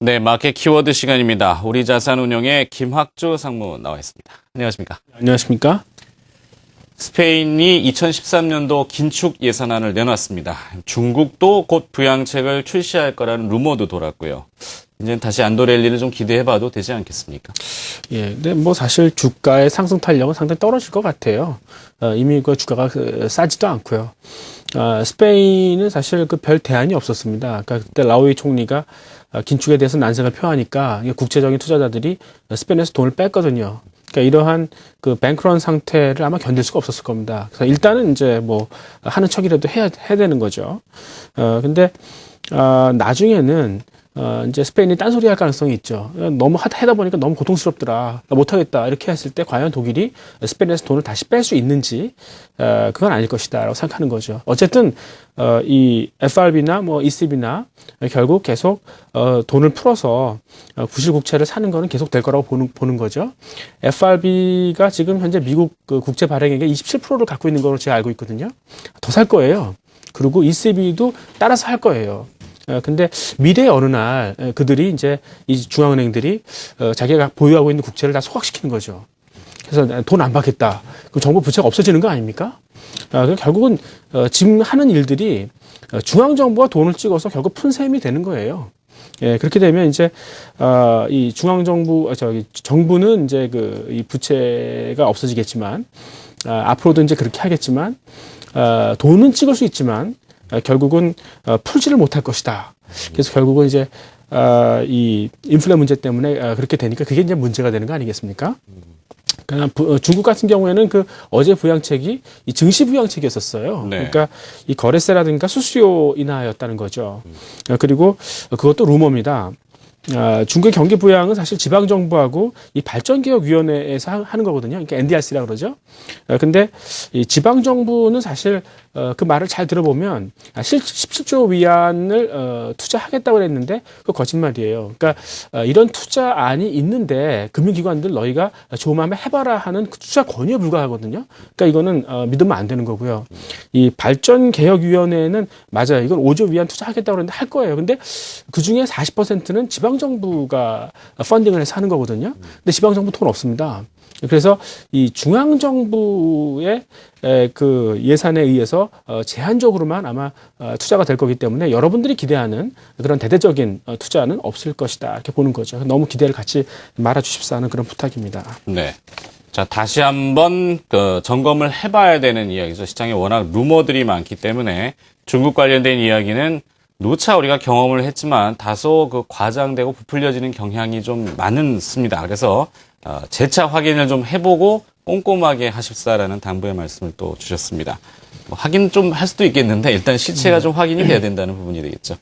네, 마켓 키워드 시간입니다. 우리 자산운용의 김학조 상무 나와 있습니다. 안녕하십니까? 안녕하십니까? 스페인이 2013년도 긴축 예산안을 내놨습니다. 중국도 곧 부양책을 출시할 거라는 루머도 돌았고요. 이제 다시 안도 랠리를 좀 기대해봐도 되지 않겠습니까? 예, 근데 뭐 사실 주가의 상승 탄력은 상당히 떨어질 것 같아요. 이미 그 주가가 싸지도 않고요. 스페인은 사실 그 별 대안이 없었습니다. 그러니까 그때 라우이 총리가 긴축에 대해서 난색을 표하니까 국제적인 투자자들이 스페인에서 돈을 뺐거든요. 그러니까 이러한 그 뱅크런 상태를 아마 견딜 수가 없었을 겁니다. 그래서 일단은 이제 뭐 하는 척이라도 해야 되는 거죠. 근데 나중에는 이제 스페인이 딴소리 할 가능성이 있죠. 너무 하다 보니까 너무 고통스럽더라. 나 못하겠다. 이렇게 했을 때 과연 독일이 스페인에서 돈을 다시 뺄 수 있는지, 그건 아닐 것이다. 라고 생각하는 거죠. 어쨌든, 이 FRB나 뭐 ECB나 결국 계속, 돈을 풀어서 부실국채를 사는 거는 계속 될 거라고 보는 거죠. FRB가 지금 현재 미국 그 국채 발행액의 27%를 갖고 있는 걸로 제가 알고 있거든요. 더 살 거예요. 그리고 ECB도 따라서 할 거예요. 근데 미래의 어느 날 그들이 이제 이 중앙은행들이 자기가 보유하고 있는 국채를 다 소각시키는 거죠. 그래서 돈 안 받겠다. 그럼 정부 부채가 없어지는 거 아닙니까? 결국은 지금 하는 일들이 중앙정부가 돈을 찍어서 결국 푼 셈이 되는 거예요. 예, 그렇게 되면 이제 이 정부는 이제 이 부채가 없어지겠지만 앞으로도 이제 그렇게 하겠지만 돈은 찍을 수 있지만 결국은 풀지를 못할 것이다. 그래서 결국은 이제 이 인플레 문제 때문에 그렇게 되니까 그게 이제 문제가 되는 거 아니겠습니까? 중국 같은 경우에는 그 어제 부양책이 이 증시 부양책이었었어요. 네. 그러니까 이 거래세라든가 수수료 인하였다는 거죠. 그리고 그것도 루머입니다. 중국의 경기 부양은 사실 지방정부하고 이 발전개혁위원회에서 하는 거거든요. 그러니까 NDRC라고 그러죠. 근데 이 지방정부는 사실 그 말을 잘 들어보면 17조 위안을 투자하겠다고 그랬는데 그거 거짓말이에요. 그러니까 이런 투자안이 있는데 금융기관들 너희가 좋은 마음에 해봐라 하는 그 투자 권유에 불과하거든요. 그러니까 이거는 믿으면 안 되는 거고요. 이 발전개혁위원회는 맞아요. 이건 5조 위안 투자하겠다고 그랬는데 할 거예요. 근데 그중에 40%는 지방정부가 펀딩을 해서 하는 거거든요. 근데 지방정부 돈 없습니다. 그래서 이 중앙정부의 그 예산에 의해서 제한적으로만 아마 투자가 될 거기 때문에 여러분들이 기대하는 그런 대대적인 투자는 없을 것이다. 이렇게 보는 거죠. 너무 기대를 같이 말아 주십사 하는 그런 부탁입니다. 네. 자, 다시 한번 점검을 해봐야 되는 이야기죠. 시장에 워낙 루머들이 많기 때문에 중국 관련된 이야기는 누차 우리가 경험을 했지만 다소 그 과장되고 부풀려지는 경향이 좀 많습니다. 그래서 재차 확인을 좀 해보고 꼼꼼하게 하십사라는 당부의 말씀을 또 주셨습니다. 확인 좀 할 수도 있겠는데 일단 실체가 좀 확인이 돼야 된다는 부분이 되겠죠.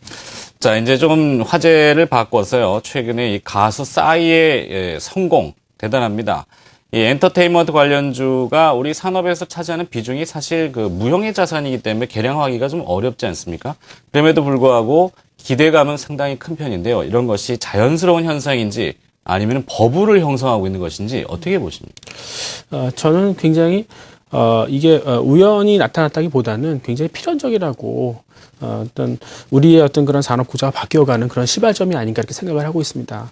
자, 이제 좀 화제를 바꿔서요. 최근에 이 가수 싸이의 성공 대단합니다. 이 엔터테인먼트 관련주가 우리 산업에서 차지하는 비중이 사실 그 무형의 자산이기 때문에 계량하기가 좀 어렵지 않습니까? 그럼에도 불구하고 기대감은 상당히 큰 편인데요. 이런 것이 자연스러운 현상인지 아니면 버블을 형성하고 있는 것인지 어떻게 보십니까? 저는 굉장히 이게 우연히 나타났다기보다는 굉장히 필연적이라고 어떤 우리의 어떤 그런 산업 구조가 바뀌어가는 그런 시발점이 아닌가 이렇게 생각을 하고 있습니다.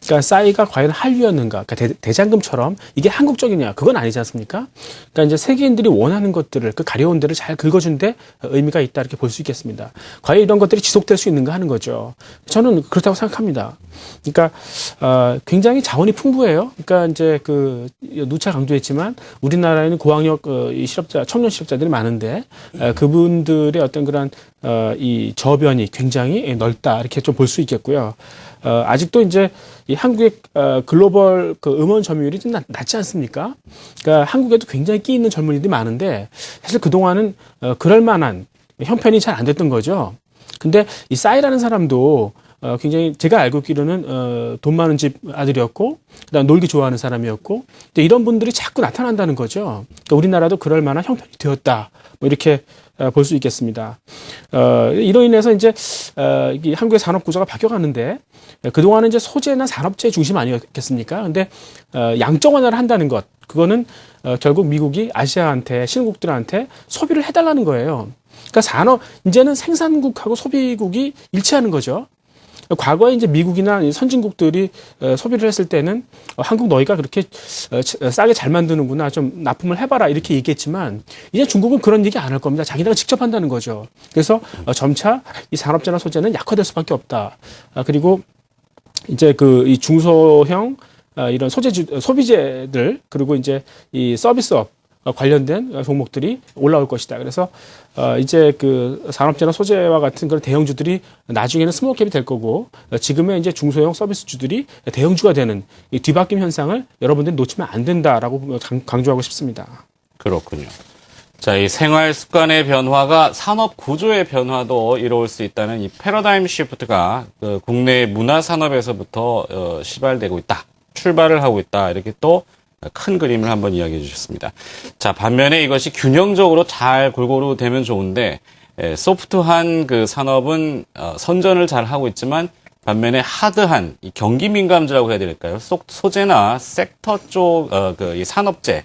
그러니까 싸이가 과연 한류였는가? 그러니까 대장금처럼 이게 한국적이냐? 그건 아니지 않습니까? 그러니까 이제 세계인들이 원하는 것들을 그 가려운 데를 잘 긁어준 데 의미가 있다 이렇게 볼 수 있겠습니다. 과연 이런 것들이 지속될 수 있는가 하는 거죠. 저는 그렇다고 생각합니다. 그러니까 굉장히 자원이 풍부해요. 그러니까 이제 그 누차 강조했지만 우리나라에는 고학력 실업자, 청년 실업자들이 많은데 그분들의 어떤 그런 이 저변이 굉장히 넓다 이렇게 좀 볼 수 있겠고요. 아직도 이제 이 한국의 글로벌 그 음원 점유율이 좀 낮지 않습니까? 그러니까 한국에도 굉장히 끼 있는 젊은이들이 많은데 사실 그 동안은 그럴 만한 형편이 잘 안 됐던 거죠. 근데 이 싸이라는 사람도 굉장히 제가 알고 있기로는 돈 많은 집 아들이었고 그다음 놀기 좋아하는 사람이었고 근데 이런 분들이 자꾸 나타난다는 거죠. 그러니까 우리나라도 그럴 만한 형편이 되었다. 뭐 이렇게 볼 수 있겠습니다. 이로 인해서 이제 이 한국의 산업 구조가 바뀌어가는데 그동안은 이제 소재나 산업재 중심 아니었겠습니까? 근데 양적 완화를 한다는 것 그거는 결국 미국이 아시아한테 신흥국들한테 소비를 해달라는 거예요. 그러니까 이제는 생산국하고 소비국이 일치하는 거죠. 과거에 이제 미국이나 선진국들이 소비를 했을 때는 한국 너희가 그렇게 싸게 잘 만드는구나, 좀 납품을 해봐라 이렇게 얘기했지만 이제 중국은 그런 얘기 안 할 겁니다. 자기네가 직접 한다는 거죠. 그래서 점차 이 산업재나 소재는 약화될 수밖에 없다. 그리고 이제 이 중소형 이런 소비재들 그리고 이제 이 서비스업 관련된 종목들이 올라올 것이다. 그래서 이제 그 산업재나 소재와 같은 그런 대형주들이 나중에는 스몰캡이 될 거고 지금의 이제 중소형 서비스주들이 대형주가 되는 이 뒤바뀜 현상을 여러분들이 놓치면 안 된다라고 강조하고 싶습니다. 그렇군요. 자, 이 생활 습관의 변화가 산업 구조의 변화도 이뤄올 수 있다는 이 패러다임 시프트가 그 국내 문화 산업에서부터 시발되고 있다. 출발을 하고 있다. 이렇게 또 큰 그림을 한번 이야기해 주셨습니다. 자, 반면에 이것이 균형적으로 잘 골고루 되면 좋은데 소프트한 그 산업은 선전을 잘 하고 있지만 반면에 하드한 이 경기 민감주라고 해야 될까요? 소재나 섹터 쪽 이 산업재,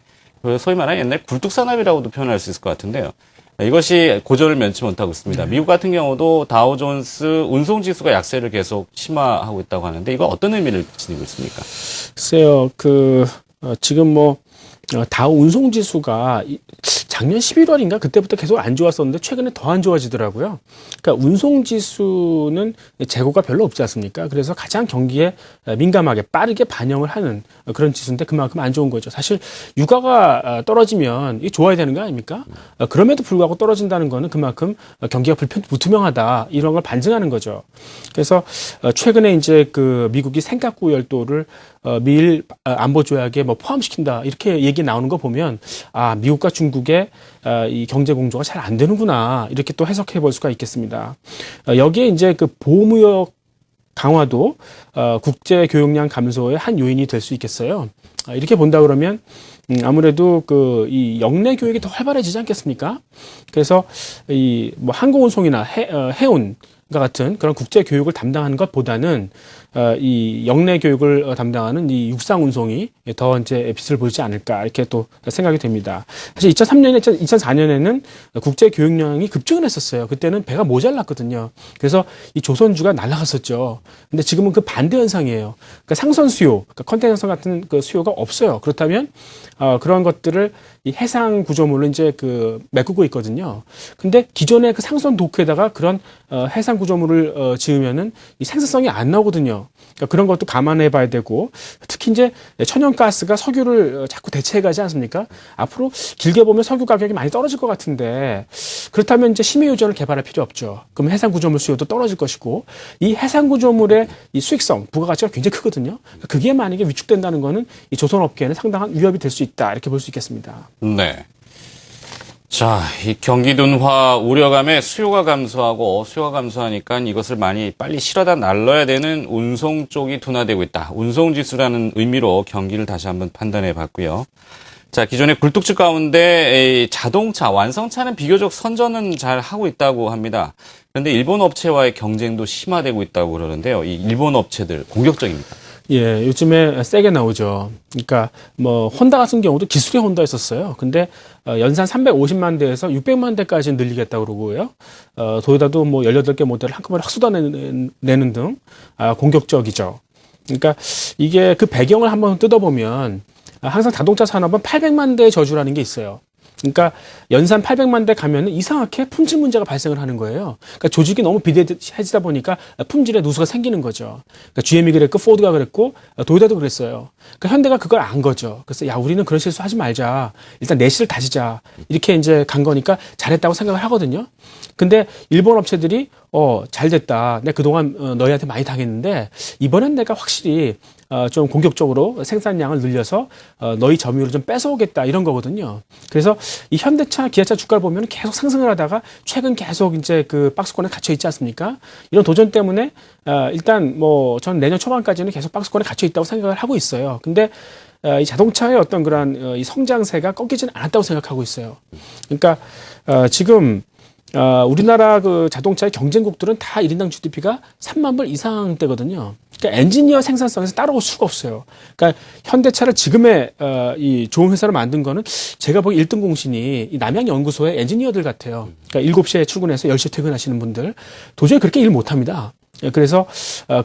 소위 말하는 옛날 굴뚝산업이라고도 표현할 수 있을 것 같은데요. 이것이 고전을 면치 못하고 있습니다. 미국 같은 경우도 다우존스 운송지수가 약세를 계속 심화하고 있다고 하는데 이거 어떤 의미를 지니고 있습니까? 글쎄요, 지금 다우 운송지수가 작년 11월인가 그때부터 계속 안 좋았었는데 최근에 더 안 좋아지더라고요. 그러니까 운송지수는 재고가 별로 없지 않습니까? 그래서 가장 경기에 민감하게 빠르게 반영을 하는 그런 지수인데 그만큼 안 좋은 거죠. 사실 유가가 떨어지면 이 좋아야 되는 거 아닙니까? 그럼에도 불구하고 떨어진다는 거는 그만큼 경기가 불투명하다 이런 걸 반증하는 거죠. 그래서 최근에 이제 미국이 생각구 열도를 미일 안보 조약에 포함시킨다 이렇게 얘기 나오는 거 보면 미국과 중국의 이 경제 공조가 잘 안 되는구나 이렇게 또 해석해 볼 수가 있겠습니다. 여기에 이제 보호무역 강화도 국제 교역량 감소의 한 요인이 될 수 있겠어요. 이렇게 본다 그러면 아무래도 이 역내 교역이 더 활발해지지 않겠습니까? 그래서 이 항공운송이나 해운 같은 그런 국제 교육을 담당하는 것보다는 이 역내 교육을 담당하는 이 육상 운송이 더 이제 빛을 보지 않을까 이렇게 또 생각이 됩니다. 사실 2004년에는 국제 교육량이 급증을 했었어요. 그때는 배가 모자랐거든요. 그래서 이 조선주가 날아갔었죠. 근데 지금은 그 반대 현상이에요. 그러니까 상선 수요, 그러니까 컨테이너선 같은 그 수요가 없어요. 그렇다면 그런 것들을 이 해상 구조물로 이제 메꾸고 있거든요. 근데 기존의 그 상선 도크에다가 그런 해상 구조물을 지으면은 이 생산성이 안 나오거든요. 그러니까 그런 것도 감안해 봐야 되고 특히 이제 천연가스가 석유를 자꾸 대체해 가지 않습니까? 앞으로 길게 보면 석유 가격이 많이 떨어질 것 같은데 그렇다면 이제 심해 유전을 개발할 필요 없죠. 그럼 해상 구조물 수요도 떨어질 것이고 이 해상 구조물의 이 수익성, 부가가치가 굉장히 크거든요. 그게 만약에 위축된다는 거는 이 조선업계에는 상당한 위협이 될 수 있다. 이렇게 볼 수 있겠습니다. 네. 자, 이 경기 둔화 우려감에 수요가 감소하니까 이것을 빨리 실어다 날려야 되는 운송 쪽이 둔화되고 있다. 운송지수라는 의미로 경기를 다시 한번 판단해 봤고요. 자, 기존의 굴뚝주 가운데 자동차, 완성차는 비교적 선전은 잘 하고 있다고 합니다. 그런데 일본 업체와의 경쟁도 심화되고 있다고 그러는데요. 이 일본 업체들 공격적입니다. 예, 요즘에 세게 나오죠. 그러니까 혼다 같은 경우도 기술의 혼다였었어요. 근데 연산 350만 대에서 600만 대까지 늘리겠다고 그러고요. 도요타도 18개 모델을 한꺼번에 확 쏟아내는 등 공격적이죠. 그러니까 이게 그 배경을 한번 뜯어보면 항상 자동차 산업은 800만 대의 저주라는 게 있어요. 그러니까 연산 800만 대 가면은 이상하게 품질 문제가 발생을 하는 거예요. 그러니까 조직이 너무 비대해지다 보니까 품질의 누수가 생기는 거죠. 그러니까 GM이 그랬고 포드가 그랬고 도요타도 그랬어요. 그러니까 현대가 그걸 안 거죠. 그래서 우리는 그런 실수 하지 말자. 일단 내실을 다지자. 이렇게 이제 간 거니까 잘했다고 생각을 하거든요. 근데 일본 업체들이 잘 됐다. 내가 그동안 너희한테 많이 당했는데 이번엔 내가 확실히 좀 공격적으로 생산량을 늘려서 너희 점유율을 좀 뺏어오겠다 이런 거거든요. 그래서 이 현대차, 기아차 주가를 보면 계속 상승을 하다가 최근 계속 이제 박스권에 갇혀 있지 않습니까? 이런 도전 때문에 일단 전 내년 초반까지는 계속 박스권에 갇혀 있다고 생각을 하고 있어요. 근데 이 자동차의 어떤 그런 이 성장세가 꺾이지는 않았다고 생각하고 있어요. 그러니까 지금 우리나라 자동차의 경쟁국들은 다 1인당 GDP가 3만 불 이상대거든요. 그러니까 엔지니어 생산성에서 따라올 수가 없어요. 그러니까 현대차를 지금의 이 좋은 회사로 만든 거는 제가 보기 1등 공신이 이 남양연구소의 엔지니어들 같아요. 그러니까 7시에 출근해서 10시에 퇴근하시는 분들 도저히 그렇게 일 못합니다. 그래서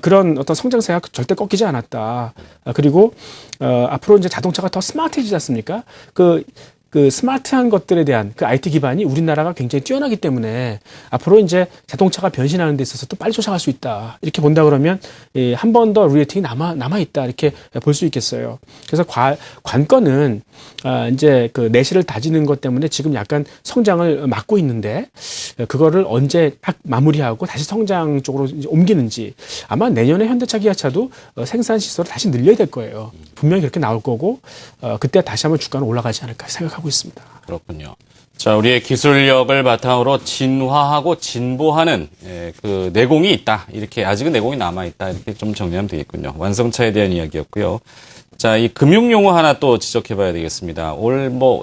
그런 어떤 성장세가 절대 꺾이지 않았다. 그리고 앞으로 이제 자동차가 더 스마트해지지 않습니까? 그 스마트한 것들에 대한 그 IT 기반이 우리나라가 굉장히 뛰어나기 때문에 앞으로 이제 자동차가 변신하는 데 있어서 또 빨리 쫓아갈 수 있다. 이렇게 본다 그러면 한 번 더 리레이팅이 남아 있다. 이렇게 볼 수 있겠어요. 그래서 관건은 이제 그 내실을 다지는 것 때문에 지금 약간 성장을 막고 있는데 그거를 언제 딱 마무리하고 다시 성장 쪽으로 이제 옮기는지 아마 내년에 현대차 기아차도 생산 시설을 다시 늘려야 될 거예요. 분명히 그렇게 나올 거고 그때 다시 한번 주가는 올라가지 않을까 생각하고 있습니다. 그렇군요. 자, 우리의 기술력을 바탕으로 진화하고 진보하는 그 내공이 있다. 이렇게 아직은 내공이 남아 있다. 이렇게 좀 정리하면 되겠군요. 완성차에 대한 이야기였고요. 자, 이 금융 용어 하나 또 지적해봐야 되겠습니다.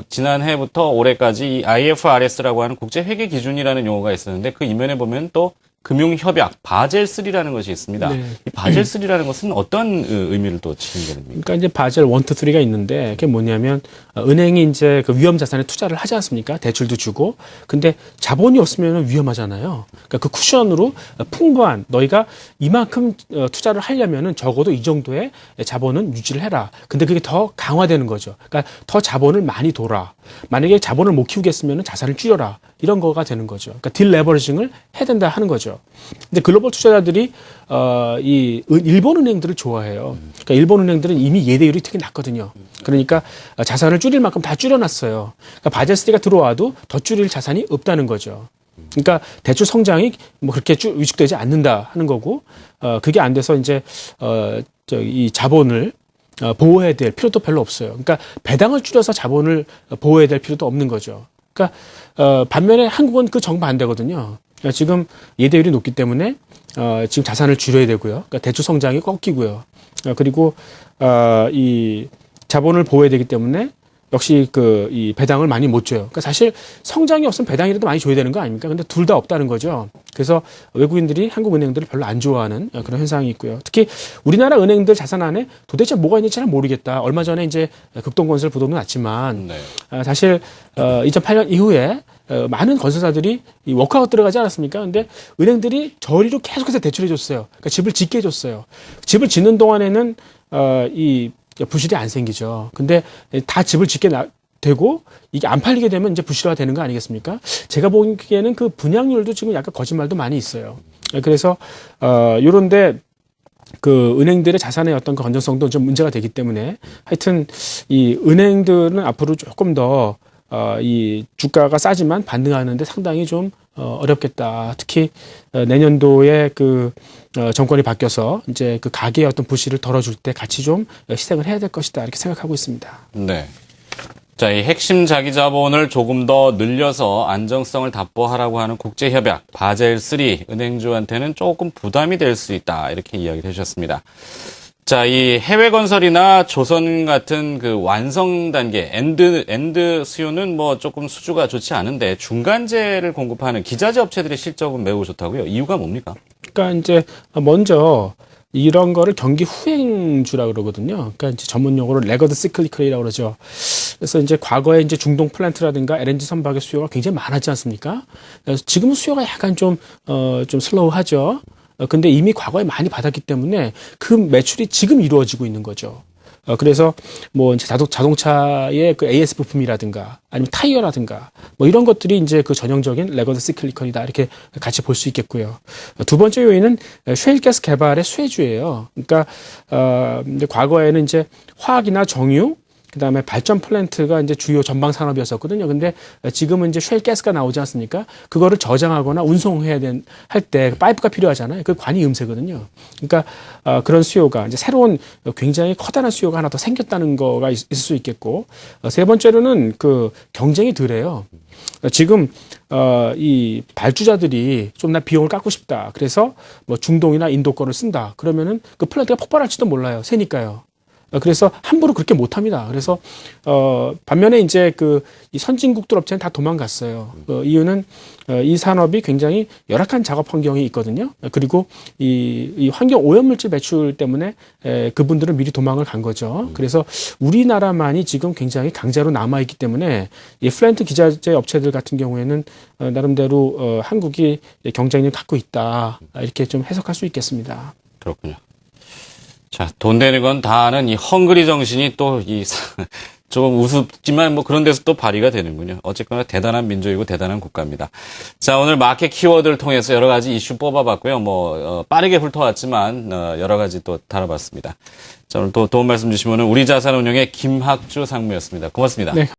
지난해부터 올해까지 이 IFRS라고 하는 국제 회계 기준이라는 용어가 있었는데 그 이면에 보면 또 금융협약 바젤3라는 것이 있습니다. 네. 이 바젤3라는 것은 어떤 의미를 또 지닌 겁니까? 그러니까 이제 바젤 1, 2, 3가 있는데 그게 뭐냐면 은행이 이제 그 위험 자산에 투자를 하지 않습니까? 대출도 주고. 근데 자본이 없으면 위험하잖아요. 그러니까 그 쿠션으로 풍부한 너희가 이만큼 투자를 하려면은 적어도 이 정도의 자본은 유지를 해라. 근데 그게 더 강화되는 거죠. 그러니까 더 자본을 많이 둬라. 만약에 자본을 못 키우겠으면 자산을 줄여라. 이런 거가 되는 거죠. 그러니까 딜레버리징을 해야 된다 하는 거죠. 근데 글로벌 투자자들이 이 일본 은행들을 좋아해요. 그러니까 일본 은행들은 이미 예대율이 되게 낮거든요. 그러니까 자산을 줄일 만큼 다 줄여놨어요. 그러니까 바젤3가 들어와도 더 줄일 자산이 없다는 거죠. 그러니까 대출 성장이 뭐 그렇게 위축되지 않는다 하는 거고, 그게 안 돼서 이제 이 자본을 보호해야 될 필요도 별로 없어요. 그러니까 배당을 줄여서 자본을 보호해야 될 필요도 없는 거죠. 그러니까 반면에 한국은 그 정반대거든요. 그러니까 지금 예대율이 높기 때문에 지금 자산을 줄여야 되고요. 그러니까 대출 성장이 꺾이고요. 그리고 이 자본을 보호해야 되기 때문에 역시 이 배당을 많이 못 줘요. 그러니까 사실 성장이 없으면 배당이라도 많이 줘야 되는 거 아닙니까? 근데 둘 다 없다는 거죠. 그래서 외국인들이 한국 은행들을 별로 안 좋아하는 그런 현상이 있고요. 특히 우리나라 은행들 자산 안에 도대체 뭐가 있는지 잘 모르겠다. 얼마 전에 이제 극동건설 보도도 났지만 사실 2008년 이후에 많은 건설사들이 이 워크아웃 들어가지 않았습니까? 근데 은행들이 저리로 계속해서 대출해 줬어요. 그러니까 집을 짓게 해줬어요. 집을 짓는 동안에는 이 부실이 안 생기죠. 근데 다 집을 짓게 되고 이게 안 팔리게 되면 이제 부실화가 되는 거 아니겠습니까? 제가 보기에는 그 분양률도 지금 약간 거짓말도 많이 있어요. 그래서 요런데 그 은행들의 자산의 어떤 그 건전성도 좀 문제가 되기 때문에 하여튼 이 은행들은 앞으로 조금 더 이 주가가 싸지만 반등하는데 상당히 좀 어렵겠다. 특히 내년도에 그 정권이 바뀌어서 이제 그 가계의 어떤 부실을 덜어줄 때 같이 좀 희생을 해야 될 것이다. 이렇게 생각하고 있습니다. 네. 자, 이 핵심 자기 자본을 조금 더 늘려서 안정성을 답보하라고 하는 국제협약 바젤3 은행주한테는 조금 부담이 될 수 있다. 이렇게 이야기를 해주셨습니다. 자, 이 해외 건설이나 조선 같은 그 완성 단계, 엔드 수요는 뭐 조금 수주가 좋지 않은데 중간재를 공급하는 기자재 업체들의 실적은 매우 좋다고요. 이유가 뭡니까? 그러니까 이제 먼저 이런 거를 경기 후행주라 그러거든요. 그러니까 이제 전문 용어로 레거드 시클리컬이라고 그러죠. 그래서 이제 과거에 이제 중동 플랜트라든가 LNG 선박의 수요가 굉장히 많았지 않습니까? 그래서 지금은 수요가 약간 좀 슬로우하죠. 근데 이미 과거에 많이 받았기 때문에 그 매출이 지금 이루어지고 있는 거죠. 그래서 뭐 이제 자동차의 그 AS 부품이라든가 아니면 타이어라든가 뭐 이런 것들이 이제 그 전형적인 레거드 시클리컬이다 이렇게 같이 볼 수 있겠고요. 두 번째 요인은 셰일가스 개발의 수혜주예요. 그러니까 이제 과거에는 이제 화학이나 정유 그다음에 발전 플랜트가 이제 주요 전방 산업이었었거든요. 근데 지금은 이제 쉘 가스가 나오지 않습니까? 그거를 저장하거나 운송해야 할 때 파이프가 필요하잖아요. 그 관이 음새거든요. 그러니까 그런 수요가 이제 새로운 굉장히 커다란 수요가 하나 더 생겼다는 거가 있을 수 있겠고, 세 번째로는 그 경쟁이 덜해요. 지금 이 발주자들이 좀 나 비용을 깎고 싶다. 그래서 뭐 중동이나 인도 거를 쓴다. 그러면은 그 플랜트가 폭발할지도 몰라요. 새니까요. 그래서 함부로 그렇게 못합니다. 그래서 반면에 이제 이 선진국들 업체는 다 도망갔어요. 이유는 이 산업이 굉장히 열악한 작업 환경이 있거든요. 그리고 이 환경 오염물질 배출 때문에 그분들은 미리 도망을 간 거죠. 그래서 우리나라만이 지금 굉장히 강자로 남아 있기 때문에 이 플랜트 기자재 업체들 같은 경우에는 나름대로 한국이 경쟁력을 갖고 있다, 이렇게 좀 해석할 수 있겠습니다. 그렇군요. 자, 돈 되는 건 다 아는 이 헝그리 정신이 또 조금 우습지만 뭐 그런 데서 또 발휘가 되는군요. 어쨌거나 대단한 민족이고 대단한 국가입니다. 자, 오늘 마켓 키워드를 통해서 여러 가지 이슈 뽑아봤고요. 빠르게 훑어왔지만 여러 가지 또 다뤄봤습니다. 자, 오늘 또 도움 말씀 주신 분은 우리자산운용의 김학주 상무였습니다. 고맙습니다. 네.